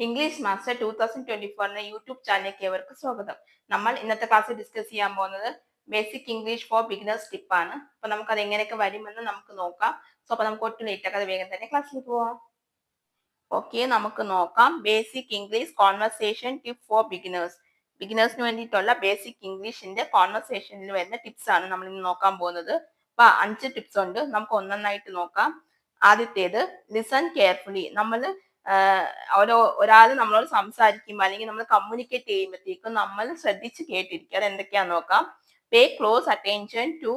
English master 2024 YouTube ചാനലിലേക്ക് ഏവർക്കും സ്വാഗതം. നമ്മൾ ഇന്നത്തെ ക്ലാസ്സിൽ ഡിസ്കസ് ചെയ്യാൻ പോകുന്നത് basic English for beginners tip ആണ്. അപ്പൊ നമുക്ക് അത് എങ്ങനെയൊക്കെ വരുമെന്ന് നമുക്ക് നോക്കാം. സോ അപ്പൊ നമുക്ക് ഒട്ടും ലേറ്റ് ആക്കാതെ വേഗം തന്നെ ക്ലാസ്സിൽ പോവാം. ഓക്കെ, നമുക്ക് നോക്കാം. Basic English conversation tip for beginners. ബിഗിനേഴ്സിന് വേണ്ടിയിട്ടുള്ള ബേസിക് ഇംഗ്ലീഷിന്റെ കോൺവെർസേഷനിൽ വരുന്ന ടിപ്സ് ആണ് നമ്മൾ ഇന്ന് നോക്കാൻ പോകുന്നത്. അപ്പൊ 5 ടിപ്സ് ഉണ്ട്, നമുക്ക് ഒന്നൊന്നായിട്ട് നോക്കാം. ആദ്യത്തേത് ലിസൺ കെയർഫുള്ളി. നമ്മൾ ഒരാൾ നമ്മളോട് സംസാരിക്കുമ്പോൾ അല്ലെങ്കിൽ നമ്മൾ കമ്മ്യൂണിക്കേറ്റ് ചെയ്യുമ്പോഴത്തേക്കും നമ്മൾ ശ്രദ്ധിച്ച് കേട്ടിരിക്കുക. അത് എന്തൊക്കെയാന്ന് നോക്കാം. Pay close attention to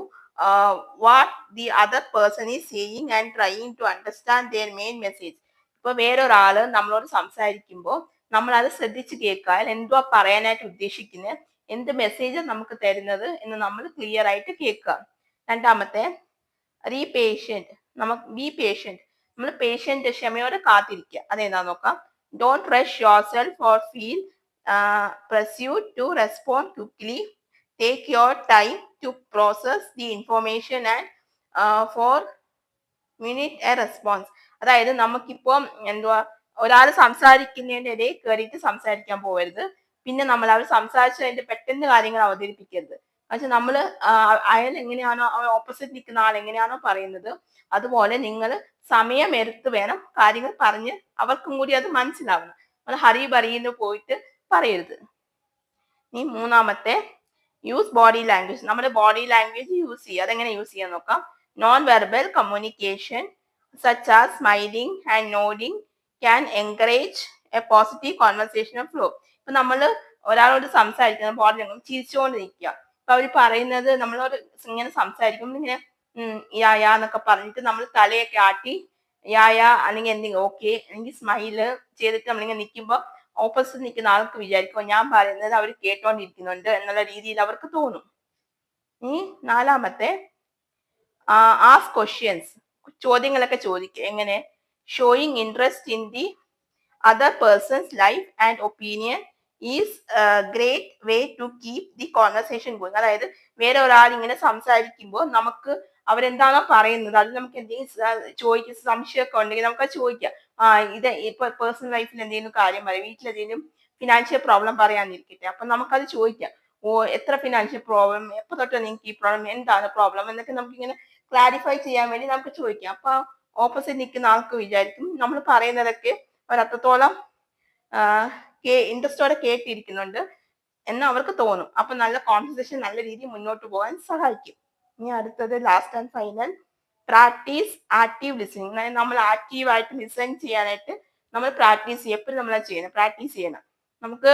what the other person is saying and trying to understand their main message. ഇപ്പൊ വേറൊരാള് നമ്മളോട് സംസാരിക്കുമ്പോൾ നമ്മൾ അത് ശ്രദ്ധിച്ച് കേൾക്കുക. അതിൽ എന്തുവാ പറയാനായിട്ട് ഉദ്ദേശിക്കുന്നത്, എന്ത് മെസ്സേജ് നമുക്ക് തരുന്നത് എന്ന് നമ്മൾ ക്ലിയർ ആയിട്ട് കേൾക്കുക. രണ്ടാമത്തെ ബി പേഷ്യന്റ്. നമ്മൾ പേഷ്യന്റ് ക്ഷമയോടെ കാത്തിരിക്കുക. അതെന്താ നോക്കാം. Don't rush yourself or feel pressured to respond quickly. Take your time to process the information and formulate a response. അതായത് നമുക്കിപ്പോ എന്തുവാ, ഒരാൾ സംസാരിക്കുന്നതിന്റെ ഇടയിൽ കയറിയിട്ട് സംസാരിക്കാൻ പോകരുത്. പിന്നെ നമ്മൾ അവർ സംസാരിച്ചതിന്റെ പെട്ടെന്ന് കാര്യങ്ങൾ അവതരിപ്പിക്കരുത്. പക്ഷെ നമ്മൾ അയാൾ എങ്ങനെയാണോ, ഓപ്പോസിറ്റ് നിൽക്കുന്ന ആൾ എങ്ങനെയാണോ പറയുന്നത് അതുപോലെ നിങ്ങൾ സമയമെടുത്ത് വേണം കാര്യങ്ങൾ പറഞ്ഞ് അവർക്കും കൂടി അത് മനസ്സിലാവണം. നമ്മൾ ഹറി ബറിന്ന് പോയിട്ട് പറയരുത്. ഇനി മൂന്നാമത്തെ യൂസ് ബോഡി ലാംഗ്വേജ്. നമ്മുടെ ബോഡി ലാംഗ്വേജ് യൂസ് ചെയ്യുക. അതെങ്ങനെ യൂസ് ചെയ്യാൻ നോക്കാം. Non verbal communication such as smiling and nodding can encourage A positive conversation flow. ഇപ്പൊ നമ്മൾ ഒരാളോട് സംസാരിക്കുന്ന ബോഡി ലാംഗ്വേജ് ചിരിച്ചുകൊണ്ട് നിൽക്കുക. അപ്പൊ അവർ പറയുന്നത് നമ്മളോട് ഇങ്ങനെ സംസാരിക്കുമ്പോൾ ഇങ്ങനെ യാ യാ എന്നൊക്കെ പറഞ്ഞിട്ട് നമ്മൾ തലയൊക്കെ ആട്ടി യാ യാ അല്ലെങ്കിൽ എന്തെങ്കിലും ഓക്കെ അല്ലെങ്കിൽ സ്മൈല് ചെയ്തിട്ട് നമ്മളിങ്ങനെ നിൽക്കുമ്പോൾ ഓപ്പോസിറ്റ് നിൽക്കുന്ന ആൾക്ക് വിചാരിക്കും ഞാൻ പറയുന്നത് അവർ കേട്ടോണ്ടിരിക്കുന്നുണ്ട് എന്നുള്ള രീതിയിൽ അവർക്ക് തോന്നും. ഇനി നാലാമത്തെ ആസ്ക് ക്വസ്റ്റ്യൻസ്. ചോദ്യങ്ങളൊക്കെ ചോദിക്കുക. എങ്ങനെ? Showing interest in the other person's life and opinion is great way to keep the conversation going. അതായത് വേറെ ഒരാൾ ഇങ്ങനെ സംസാരിക്കുമ്പോൾ നമുക്ക് അവരെന്താണോ പറയുന്നത് അത് നമുക്ക് എന്തെങ്കിലും ചോദിക്കുക, സംശയമൊക്കെ ഉണ്ടെങ്കിൽ നമുക്ക് അത് ചോദിക്കാം. ഇത് ഇപ്പൊ പേഴ്സണൽ ലൈഫിൽ എന്തെങ്കിലും കാര്യം പറയും, വീട്ടിലെന്തെങ്കിലും ഫിനാൻഷ്യൽ പ്രോബ്ലം പറയാനിരിക്കട്ടെ, അപ്പൊ നമുക്കത് ചോദിക്കാം. എത്ര ഫിനാൻഷ്യൽ പ്രോബ്ലം, എപ്പോ തൊട്ട് നിങ്ങൾക്ക് ഈ പ്രോബ്ലം, എന്താണ് പ്രോബ്ലം എന്നൊക്കെ നമുക്ക് ഇങ്ങനെ ക്ലാരിഫൈ ചെയ്യാൻ വേണ്ടി നമുക്ക് ചോദിക്കാം. അപ്പൊ ഓപ്പോസിറ്റ് നിൽക്കുന്ന ആൾക്ക് വിചാരിക്കും നമ്മൾ പറയുന്നതൊക്കെ ഒരത്രത്തോളം ഇൻട്രസ്റ്റോടെ കേട്ടിരിക്കുന്നുണ്ട് എന്ന് അവർക്ക് തോന്നും. അപ്പൊ നല്ല കോൺവെർസേഷൻ നല്ല രീതിയിൽ മുന്നോട്ട് പോകാൻ സഹായിക്കും. ഇനി അടുത്തത് last and final, practice active listening. നമ്മൾ ആക്റ്റീവായിട്ട് ലിസൺ ചെയ്യാനായിട്ട് നമ്മൾ പ്രാക്ടീസ് ചെയ്യും. എപ്പോഴും നമ്മൾ ചെയ്യണം, പ്രാക്ടീസ് ചെയ്യണം. നമുക്ക്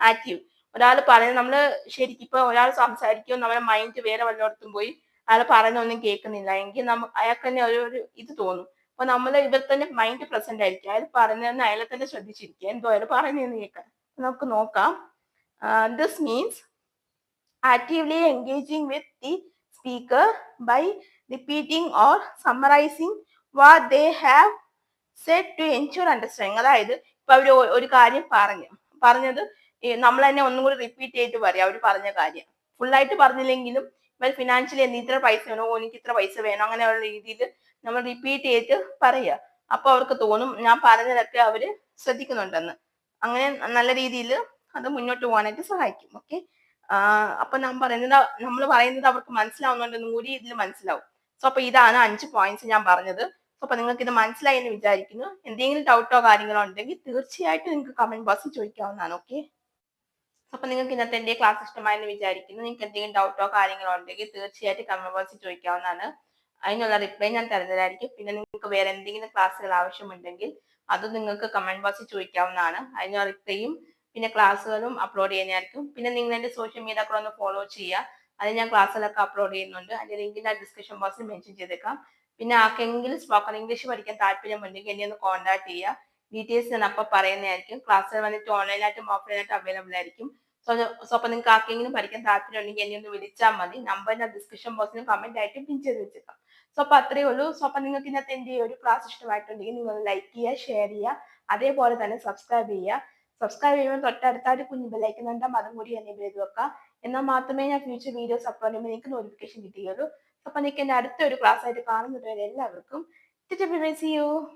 ആക്റ്റീവ് ഒരാൾ പറയുന്നത് നമ്മൾ ശരിക്കും ഇപ്പൊ ഒരാൾ സംസാരിക്കും, നമ്മുടെ മൈൻഡ് വേറെ വല്ലയിടത്തും പോയി അയാൾ പറയുന്നൊന്നും കേൾക്കുന്നില്ല എങ്കിൽ അയാൾക്ക് തന്നെ ഒരു ഇത് തോന്നും. അപ്പൊ നമ്മൾ ഇവർ തന്നെ മൈൻഡ് പ്രസന്റ് ആയിരിക്കും. അയാൾ പറയുന്നതെന്ന് അയാളെ തന്നെ ശ്രദ്ധിച്ചിരിക്കുക, എന്തോ അയാൾ പറയുന്നതെന്ന് കേൾക്കാൻ. നമുക്ക് നോക്കാം. This means actively engaging with the speaker by repeating or summarizing what they have said to ensure understanding. അതായത് ഇപ്പൊ അവർ ഒരു കാര്യം പറഞ്ഞത് നമ്മൾ തന്നെ ഒന്നും കൂടി റിപ്പീറ്റ് ചെയ്തിട്ട് പറയാം. അവർ പറഞ്ഞ കാര്യം ഫുള്ളായിട്ട് പറഞ്ഞില്ലെങ്കിലും ഇവർ ഫിനാൻഷ്യലി ഇത്ര പൈസ വേണോ, എനിക്ക് ഇത്ര പൈസ വേണോ, അങ്ങനെയുള്ള രീതിയിൽ നമ്മൾ റിപ്പീറ്റ് ചെയ്തിട്ട് പറയുക. അപ്പൊ അവർക്ക് തോന്നും ഞാൻ പറഞ്ഞതൊക്കെ അവര് ശ്രദ്ധിക്കുന്നുണ്ടെന്ന്. അങ്ങനെ നല്ല രീതിയിൽ അത് മുന്നോട്ട് പോകാനായിട്ട് സഹായിക്കും. ഓക്കെ, അപ്പൊ നമ്മൾ പറയുന്നത് അവർക്ക് മനസ്സിലാവുന്നുണ്ടെന്നും കൂടി ഇതിൽ മനസ്സിലാവും. സോ അപ്പൊ ഇതാണ് 5 പോയിന്റ്സ് ഞാൻ പറഞ്ഞത്. സോ അപ്പൊ നിങ്ങൾക്ക് ഇത് മനസ്സിലായി എന്ന് വിചാരിക്കുന്നു. എന്തെങ്കിലും ഡൗട്ടോ കാര്യങ്ങളോ ഉണ്ടെങ്കിൽ തീർച്ചയായിട്ടും നിങ്ങൾക്ക് കമന്റ് ബോക്സിൽ ചോദിക്കാവുന്നതാണ്. ഓക്കെ, അപ്പൊ നിങ്ങൾക്ക് ഇന്നത്തെ എന്റെ ക്ലാസ് ഇഷ്ടമായെന്ന് വിചാരിക്കുന്നു. നിങ്ങൾക്ക് എന്തെങ്കിലും ഡൗട്ടോ കാര്യങ്ങളോ ഉണ്ടെങ്കിൽ തീർച്ചയായിട്ടും കമന്റ് ബോക്സിൽ ചോദിക്കാവുന്നതാണ്. അതിനുള്ള റിപ്ലൈ ഞാൻ തരുന്നതായിരിക്കും. പിന്നെ നിങ്ങൾക്ക് വേറെ എന്തെങ്കിലും ക്ലാസ്സുകൾ ആവശ്യമുണ്ടെങ്കിൽ അത് നിങ്ങൾക്ക് കമന്റ് ബോക്സിൽ ചോദിക്കാവുന്നതാണ്. അതിനുള്ള റിപ്ലൈയും പിന്നെ ക്ലാസ്സുകളും അപ്ലോഡ് ചെയ്യുന്നതായിരിക്കും. പിന്നെ നിങ്ങൾ എന്റെ സോഷ്യൽ മീഡിയ കൂടെ ഒന്ന് ഫോളോ ചെയ്യുക. അത് ഞാൻ ക്ലാസ്സിലൊക്കെ അപ്ലോഡ് ചെയ്യുന്നുണ്ട്. അതിന്റെ ലിങ്ക് ഞാൻ ഡിസ്ക്രിപ്ഷൻ ബോക്സിൽ മെൻഷൻ ചെയ്തേക്കാം. പിന്നെ ആർക്കെങ്കിലും സ്പോക്കൺ ഇംഗ്ലീഷ് പഠിക്കാൻ താല്പര്യമുണ്ടെങ്കിൽ എന്നെ ഒന്ന് കോൺടാക്ട് ചെയ്യുക. ഡീറ്റെയിൽസ് ഞാൻ അപ്പോൾ പറയുന്നതായിരിക്കും. ക്ലാസ്സുകൾ വന്നിട്ട് ഓൺലൈനായിട്ടും ഓഫ്ലൈനായിട്ടും അവൈലബിൾ ആയിരിക്കും. സോ അപ്പൊ നിങ്ങൾക്ക് ആർക്കെങ്കിലും പഠിക്കാൻ താല്പര്യം ഉണ്ടെങ്കിൽ എന്നെ ഒന്ന് വിളിച്ചാൽ മതി. നമ്പർ ഞാൻ ഡിസ്ക്രിപ്ഷൻ ബോക്സിൽ കമന്റ് ആയിട്ട് പിൻ ചെയ്ത് വെച്ചേക്കാം. സോ അപ്പൊ അത്രയേ ഉള്ളൂ. സോ അപ്പൊ നിങ്ങൾക്ക് ഇന്നത്തെ എന്റെ ഒരു ക്ലാസ് ഇഷ്ടമായിട്ടുണ്ടെങ്കിൽ നിങ്ങൾ ലൈക്ക് ചെയ്യുക, ഷെയർ ചെയ്യുക, അതേപോലെ തന്നെ സബ്സ്ക്രൈബ് ചെയ്യുക. സബ്സ്ക്രൈബ് ചെയ്യുമ്പോൾ തൊട്ടടുത്തായിട്ട് കുഞ്ഞു ബെല്ലൈക്കൺ ഉണ്ടാകും, അതും കൂടി എനേബിൾ ചെയ്ത് വെക്കാം. എന്നാൽ മാത്രമേ ഞാൻ ഫ്യൂച്ചർ വീഡിയോസ് അപ്ലോഡ് ചെയ്യുമ്പോൾ നിങ്ങൾക്ക് നോട്ടിഫിക്കേഷൻ കിട്ടുകയുള്ളൂ. അപ്പൊ നിങ്ങൾക്ക് എന്റെ അടുത്ത ഒരു ക്ലാസ് ആയിട്ട് കാണുന്നതുവരെ എല്ലാവർക്കും see you.